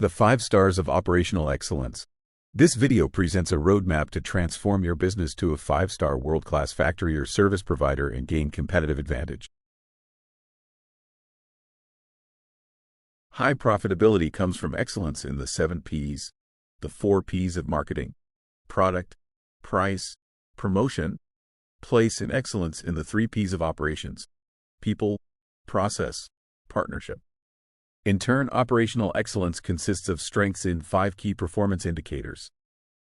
The 5 stars of operational excellence. This video presents a roadmap to transform your business to a 5-star world-class factory or service provider and gain competitive advantage. High profitability comes from excellence in the 7 P's, the 4 P's of marketing: product, price, promotion, place, and excellence in the 3 P's of operations: people, process, partnership. In turn, operational excellence consists of strengths in 5 key performance indicators: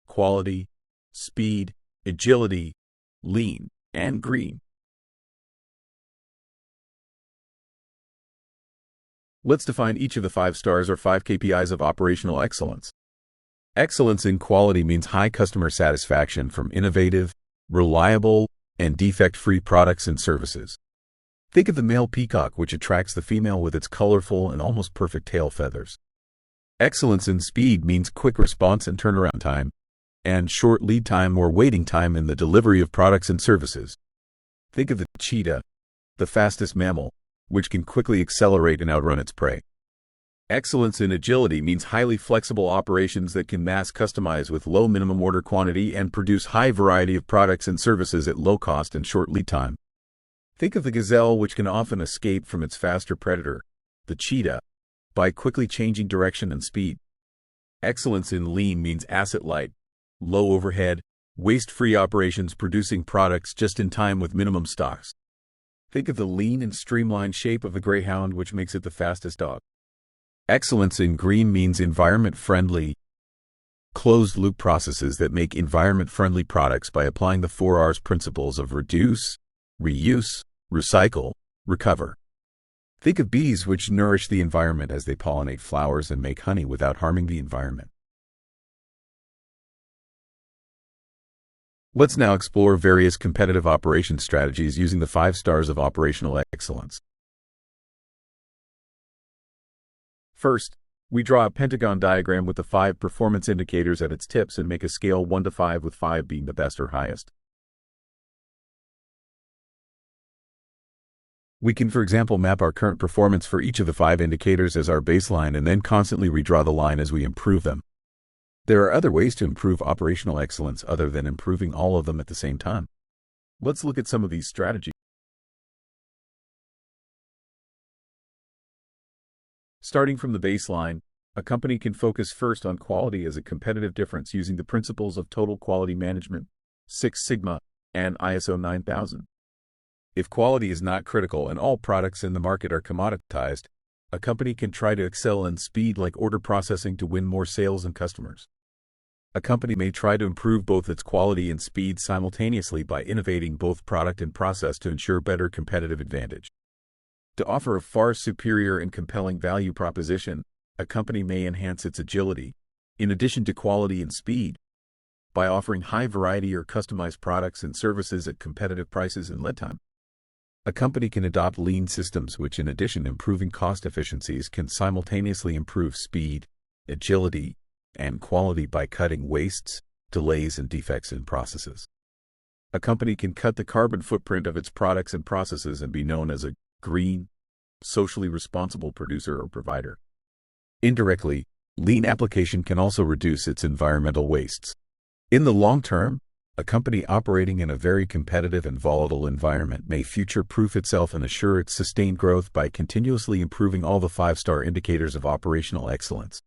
quality, speed, agility, lean, and green. Let's define each of the 5 stars or 5 KPIs of operational excellence. Excellence in quality means high customer satisfaction from innovative, reliable, and defect-free products and services. Think of the male peacock, which attracts the female with its colorful and almost perfect tail feathers. Excellence in speed means quick response and turnaround time, and short lead time or waiting time in the delivery of products and services. Think of the cheetah, the fastest mammal, which can quickly accelerate and outrun its prey. Excellence in agility means highly flexible operations that can mass customize with low minimum order quantity and produce high variety of products and services at low cost and short lead time. Think of the gazelle, which can often escape from its faster predator, the cheetah, by quickly changing direction and speed. Excellence in lean means asset-light, low overhead, waste-free operations producing products just in time with minimum stocks. Think of the lean and streamlined shape of the greyhound, which makes it the fastest dog. Excellence in green means environment-friendly, closed-loop processes that make environment-friendly products by applying the 4 R's principles of reduce, reuse, recycle, recover. Think of bees, which nourish the environment as they pollinate flowers and make honey without harming the environment. Let's now explore various competitive operation strategies using the 5 stars of operational excellence. First, we draw a pentagon diagram with the 5 performance indicators at its tips and make a scale 1 to 5, with 5 being the best or highest. We can, for example, map our current performance for each of the 5 indicators as our baseline and then constantly redraw the line as we improve them. There are other ways to improve operational excellence other than improving all of them at the same time. Let's look at some of these strategies. Starting from the baseline, a company can focus first on quality as a competitive difference using the principles of total quality management, 6 Sigma, and ISO 9000. If quality is not critical and all products in the market are commoditized, a company can try to excel in speed, like order processing, to win more sales and customers. A company may try to improve both its quality and speed simultaneously by innovating both product and process to ensure better competitive advantage. To offer a far superior and compelling value proposition, a company may enhance its agility, in addition to quality and speed, by offering high variety or customized products and services at competitive prices and lead time. A company can adopt lean systems, which, in addition improving cost efficiencies, can simultaneously improve speed, agility, and quality by cutting wastes, delays, and defects in processes. A company can cut the carbon footprint of its products and processes and be known as a green, socially responsible producer or provider. Indirectly, lean application can also reduce its environmental wastes. In the long term, a company operating in a very competitive and volatile environment may future-proof itself and assure its sustained growth by continuously improving all the 5-star indicators of operational excellence.